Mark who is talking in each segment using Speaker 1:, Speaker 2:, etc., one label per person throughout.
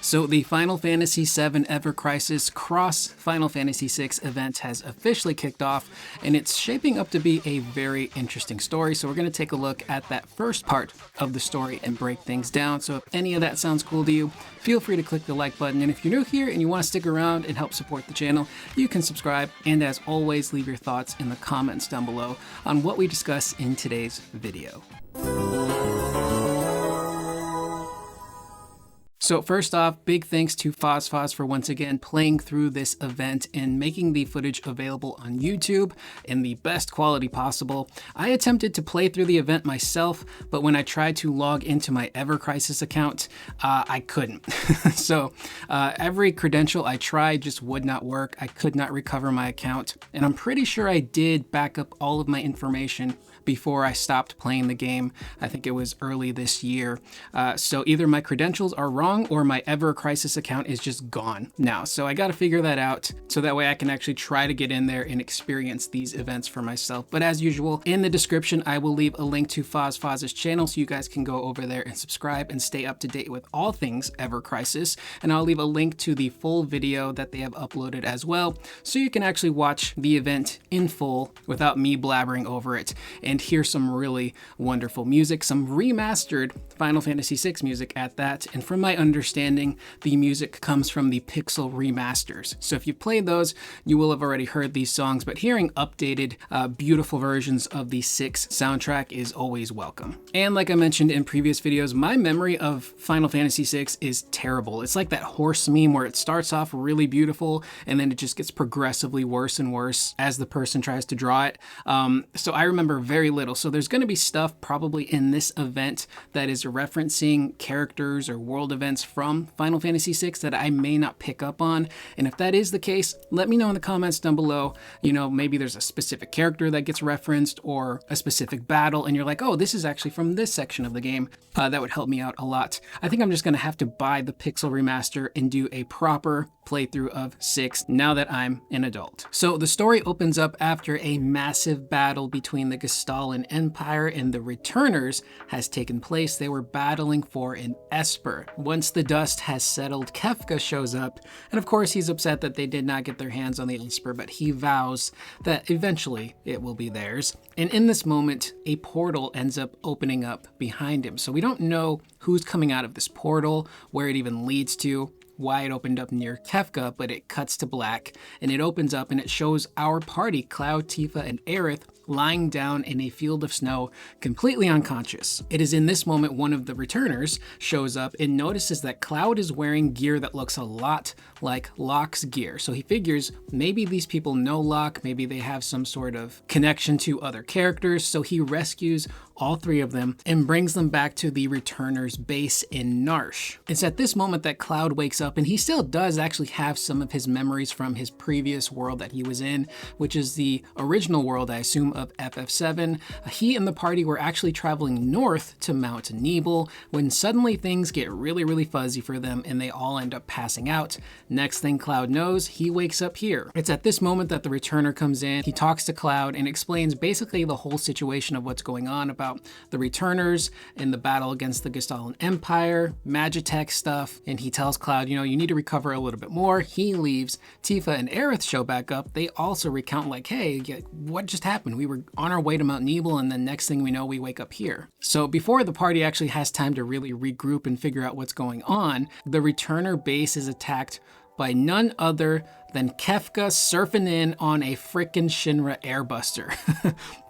Speaker 1: So the Final Fantasy VII Ever Crisis Cross Final Fantasy VI event has officially kicked off, and it's shaping up to be a very interesting story. So we're going to take a look at that first part of the story and break things down. So if any of that sounds cool to you, feel free to click the like button. And if you're new here and you want to stick around and help support the channel, you can subscribe. And as always, leave your thoughts in the comments down below on what we discuss in today's video. So first off, big thanks to FozFoz for once again playing through this event and making the footage available on YouTube in the best quality possible. I attempted to play through the event myself, but when I tried to log into my Ever Crisis account, I couldn't. So every credential I tried just would not work. I could not recover my account, and I'm pretty sure I did back up all of my information before I stopped playing the game. I think it was early this year. So either my credentials are wrong or my Ever Crisis account is just gone now. So I got to figure that out so that way I can actually try to get in there and experience these events for myself. But as usual, in the description, I will leave a link to FozFoz's channel so you guys can go over there and subscribe and stay up to date with all things Ever Crisis. And I'll leave a link to the full video that they have uploaded as well, so you can actually watch the event in full without me blabbering over it and hear some really wonderful music, some remastered Final Fantasy VI music at that. And from my understanding, the music comes from the Pixel remasters. So if you've played those, you will have already heard these songs, but hearing updated, beautiful versions of the 6 soundtrack is always welcome. And like I mentioned in previous videos, my memory of Final Fantasy VI is terrible. It's like that horse meme where it starts off really beautiful and then it just gets progressively worse and worse as the person tries to draw it. So I remember very little. So there's going to be stuff probably in this event that is referencing characters or world events from Final Fantasy VI that I may not pick up on. And if that is the case, let me know in the comments down below. You know, maybe there's a specific character that gets referenced or a specific battle and you're like, oh, this is actually from this section of the game. That would help me out a lot. I think I'm just going to have to buy the Pixel remaster and do a proper playthrough of 6 now that I'm an adult. So the story opens up after a massive battle between the Gestalin Empire and the Returners has taken place. They were battling for an Esper. Once the dust has settled, Kefka shows up, and of course he's upset that they did not get their hands on the Esper, but he vows that eventually it will be theirs. And in this moment, a portal ends up opening up behind him. So we don't know who's coming out of this portal, where it even leads to, why it opened up near Kefka, but it cuts to black and it opens up and it shows our party, Cloud, Tifa, and Aerith, lying down in a field of snow, completely unconscious. It is in this moment one of the Returners shows up and notices that Cloud is wearing gear that looks a lot like Locke's gear. So he figures maybe these people know Locke, maybe they have some sort of connection to other characters. So he rescues all 3 of them and brings them back to the Returners base in Narshe. It's at this moment that Cloud wakes up, and he still does actually have some of his memories from his previous world that he was in, which is the original world, I assume, of FF7. He and the party were actually traveling north to Mount Nibel when suddenly things get really, really fuzzy for them and they all end up passing out. Next thing Cloud knows, he wakes up here. It's at this moment that the Returner comes in. He talks to Cloud and explains basically the whole situation of what's going on about the Returners in the battle against the Gestalin Empire, Magitech stuff, and he tells Cloud, you know, you need to recover a little bit more. He leaves. Tifa and Aerith show back up. They also recount like, hey, what just happened? We were on our way to Mount Nibel, and then next thing we know, we wake up here. So before the party actually has time to really regroup and figure out what's going on, the Returner base is attacked by none other than Kefka surfing in on a frickin' Shinra airbuster.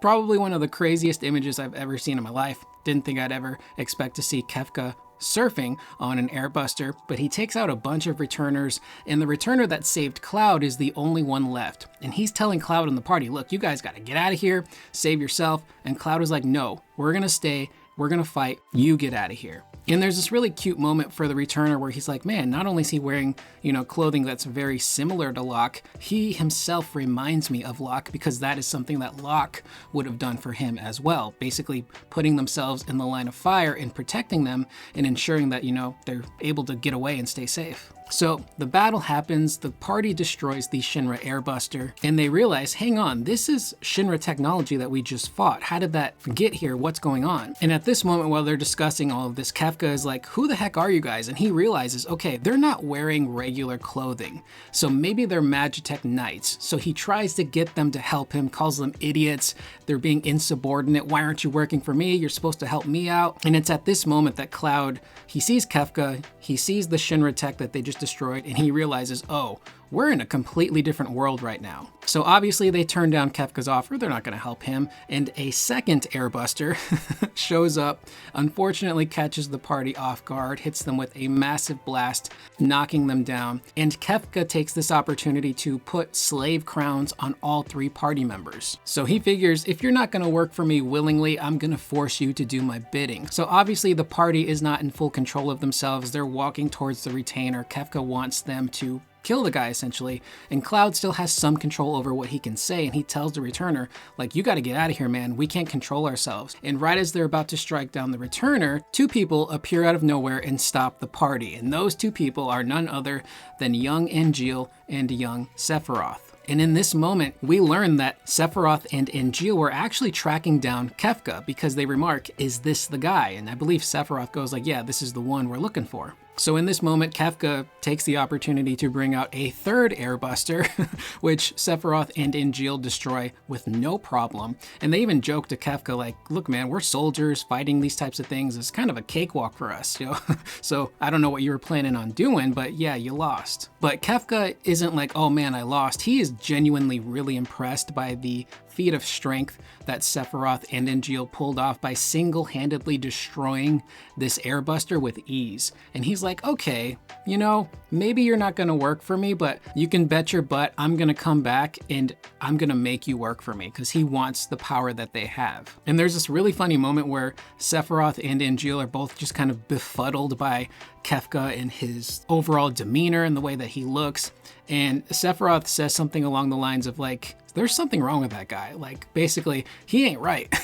Speaker 1: Probably one of the craziest images I've ever seen in my life. Didn't think I'd ever expect to see Kefka surfing on an airbuster, but he takes out a bunch of Returners, and the Returner that saved Cloud is the only one left. And he's telling Cloud and the party, look, you guys gotta get out of here, save yourself. And Cloud is like, no, we're gonna stay, we're gonna fight, you get out of here. And there's this really cute moment for the Returner where he's like, man, not only is he wearing, you know, clothing that's very similar to Locke, he himself reminds me of Locke because that is something that Locke would have done for him as well. Basically putting themselves in the line of fire and protecting them and ensuring that, you know, they're able to get away and stay safe. So the battle happens, the party destroys the Shinra Airbuster, and they realize, hang on, this is Shinra technology that we just fought. How did that get here? What's going on? And at this moment, while they're discussing all of this, Kefka is like, who the heck are you guys? And he realizes, okay, they're not wearing regular clothing, so maybe they're Magitech Knights. So he tries to get them to help him, calls them idiots. They're being insubordinate. Why aren't you working for me? You're supposed to help me out. And it's at this moment that Cloud, he sees Kefka, he sees the Shinra tech that they just destroyed, and he realizes, oh, we're in a completely different world right now. So obviously they turn down Kefka's offer, they're not gonna help him, and a second Airbuster shows up, unfortunately catches the party off guard, hits them with a massive blast, knocking them down, and Kefka takes this opportunity to put slave crowns on all 3 party members. So he figures, if you're not gonna work for me willingly, I'm gonna force you to do my bidding. So obviously the party is not in full control of themselves, they're walking towards the retainer. Kefka wants them to kill the guy essentially, and Cloud still has some control over what he can say, and he tells the returner, like, you gotta get out of here, man, we can't control ourselves. And right as they're about to strike down the returner, 2 people appear out of nowhere and stop the party, and those 2 people are none other than young Angeal and young Sephiroth. And in this moment, we learn that Sephiroth and Angeal were actually tracking down Kefka because they remark, is this the guy? And I believe Sephiroth goes like, yeah, this is the one we're looking for. So in this moment, Kefka takes the opportunity to bring out a third Airbuster, which Sephiroth and Angeal destroy with no problem. And they even joke to Kefka like, look man, we're soldiers, fighting these types of things is kind of a cakewalk for us, you know? So I don't know what you were planning on doing, but yeah, you lost. But Kefka isn't like, oh man, I lost. He is genuinely really impressed by the feat of strength that Sephiroth and Angeal pulled off by single-handedly destroying this Airbuster with ease. And he's like, okay, you know, maybe you're not gonna work for me, but you can bet your butt I'm gonna come back and I'm gonna make you work for me, because he wants the power that they have. And there's this really funny moment where Sephiroth and Angeal are both just kind of befuddled by Kefka and his overall demeanor and the way that he looks. And Sephiroth says something along the lines of like, there's something wrong with that guy. Like, basically, he ain't right.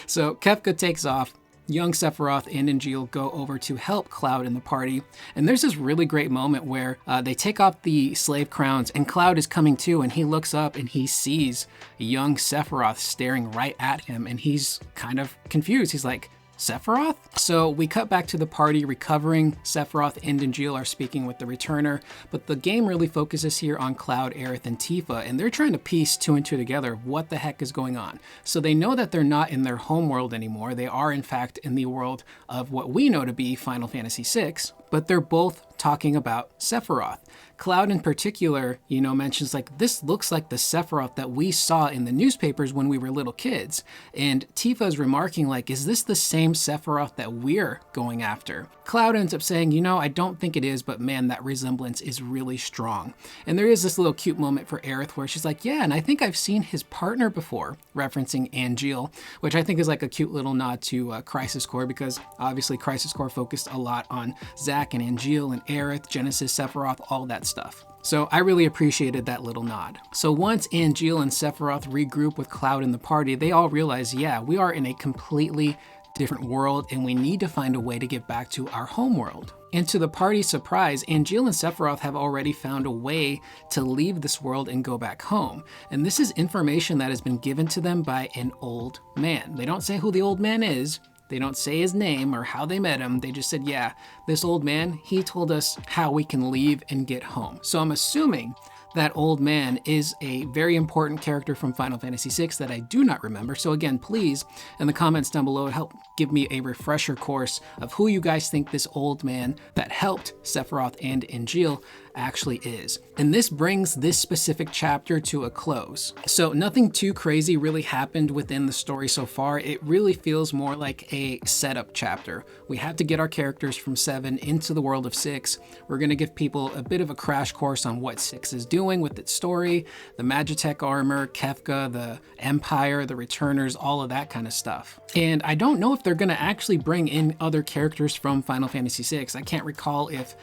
Speaker 1: So Kefka takes off. Young Sephiroth and Angeal go over to help Cloud in the party. And there's this really great moment where they take off the slave crowns and Cloud is coming too, and he looks up and he sees young Sephiroth staring right at him, and he's kind of confused. He's like, Sephiroth? So we cut back to the party recovering. Sephiroth and Angeal are speaking with the returner, but the game really focuses here on Cloud, Aerith, and Tifa, and they're trying to piece 2 and 2 together of what the heck is going on. So they know that they're not in their home world anymore. They are in fact in the world of what we know to be Final Fantasy VI, but they're both talking about Sephiroth. Cloud in particular, you know, mentions like, this looks like the Sephiroth that we saw in the newspapers when we were little kids. And Tifa's remarking like, is this the same Sephiroth that we're going after? Cloud ends up saying, you know, I don't think it is, but man, that resemblance is really strong. And there is this little cute moment for Aerith where she's like, yeah, and I think I've seen his partner before, referencing Angeal, which I think is like a cute little nod to Crisis Core, because obviously Crisis Core focused a lot on Zack and Angeal and Aerith, Genesis, Sephiroth, all that stuff. So I really appreciated that little nod. So once Angeal and Sephiroth regroup with Cloud in the party, they all realize, yeah, we are in a completely different world and we need to find a way to get back to our home world. And to the party's surprise, Angeal and Sephiroth have already found a way to leave this world and go back home. And this is information that has been given to them by an old man. They don't say who the old man is. They don't say his name or how they met him. They just said, yeah, this old man, he told us how we can leave and get home. So I'm assuming that old man is a very important character from Final Fantasy VI that I do not remember. So again, please, in the comments down below, help give me a refresher course of who you guys think this old man that helped Sephiroth and Angeal actually is. And this brings this specific chapter to a close. So nothing too crazy really happened within the story so far. It really feels more like a setup chapter. We have to get our characters from 7 into the world of 6. We're going to give people a bit of a crash course on what 6 is doing. doing with its story, the Magitech armor, Kefka, the Empire, the Returners, all of that kind of stuff. And I don't know if they're going to actually bring in other characters from Final Fantasy VI. I can't recall if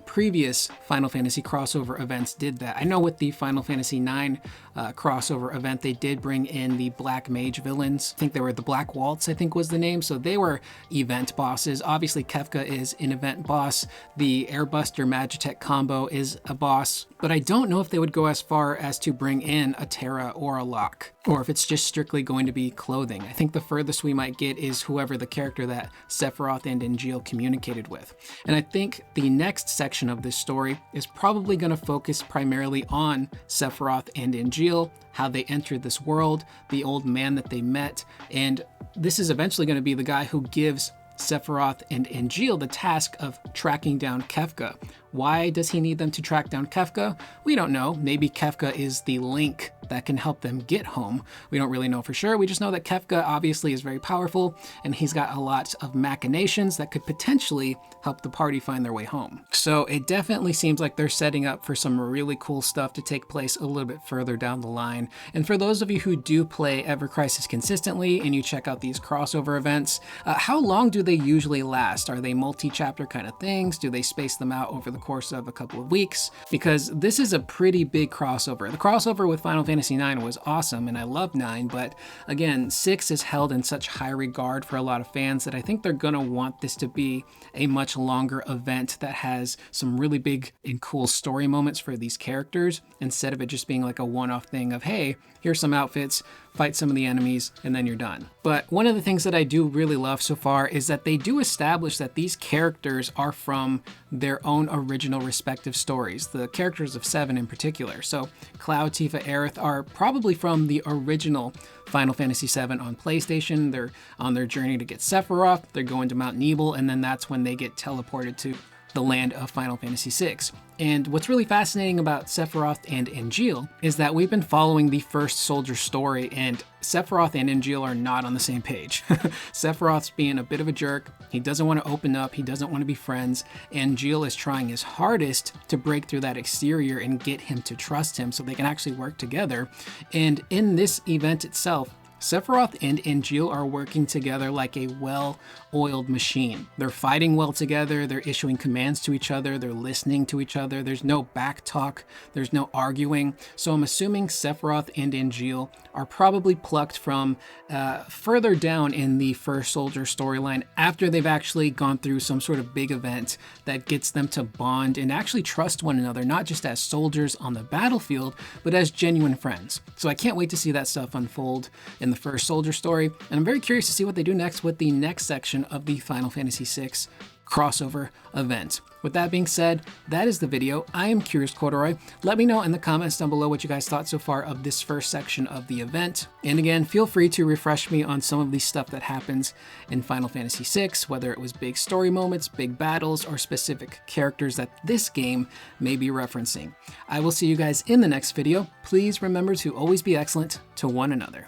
Speaker 1: previous Final Fantasy crossover events did that. I know with the Final Fantasy IX crossover event, they did bring in the Black Mage villains. I think they were the Black Waltz, I think was the name. So they were event bosses. Obviously, Kefka is an event boss. The Airbuster Magitech combo is a boss. But I don't know if they would go as far as to bring in a Terra or a Locke, or if it's just strictly going to be clothing. I think the furthest we might get is whoever the character that Sephiroth and Angeal communicated with. And I think the next section of this story is probably going to focus primarily on Sephiroth and Angeal, how they entered this world, the old man that they met, and this is eventually going to be the guy who gives Sephiroth and Angeal the task of tracking down Kefka. Why does he need them to track down Kefka? We don't know. Maybe Kefka is the link that can help them get home. We don't really know for sure. We just know that Kefka obviously is very powerful, and he's got a lot of machinations that could potentially help the party find their way home. So it definitely seems like they're setting up for some really cool stuff to take place a little bit further down the line. And for those of you who do play Ever Crisis consistently and you check out these crossover events, how long do they usually last? Are they multi-chapter kind of things? Do they space them out over the course of a couple of weeks? Because this is a pretty big crossover. The crossover with Final Fantasy IX was awesome, and I love 9, but again, 6 is held in such high regard for a lot of fans that I think they're gonna want this to be a much longer event that has some really big and cool story moments for these characters, instead of it just being like a one-off thing of, hey, here's some outfits, fight some of the enemies, and then you're done. But one of the things that I do really love so far is that they do establish that these characters are from their own original respective stories, the characters of 7 in particular. So Cloud, Tifa, Aerith are probably from the original Final Fantasy VII on PlayStation. They're on their journey to get Sephiroth, they're going to Mount Nebel, and then that's when they get teleported to the land of Final Fantasy VI. And what's really fascinating about Sephiroth and Angeal is that we've been following the first soldier story, and Sephiroth and Angeal are not on the same page. Sephiroth's being a bit of a jerk. He doesn't want to open up. He doesn't want to be friends. Angeal is trying his hardest to break through that exterior and get him to trust him so they can actually work together. And in this event itself, Sephiroth and Angeal are working together like a well-oiled machine. They're fighting well together, they're issuing commands to each other, they're listening to each other, there's no back talk, there's no arguing. So I'm assuming Sephiroth and Angeal are probably plucked from further down in the First Soldier storyline after they've actually gone through some sort of big event that gets them to bond and actually trust one another, not just as soldiers on the battlefield, but as genuine friends. So I can't wait to see that stuff unfold in the First Soldier story, and I'm very curious to see what they do next with the next section of the Final Fantasy VI crossover event. With that being said, that is the video. I am Curious Corduroy. Let me know in the comments down below what you guys thought so far of this first section of the event. And again, feel free to refresh me on some of the stuff that happens in Final Fantasy VI, whether it was big story moments, big battles, or specific characters that this game may be referencing. I will see you guys in the next video. Please remember to always be excellent to one another.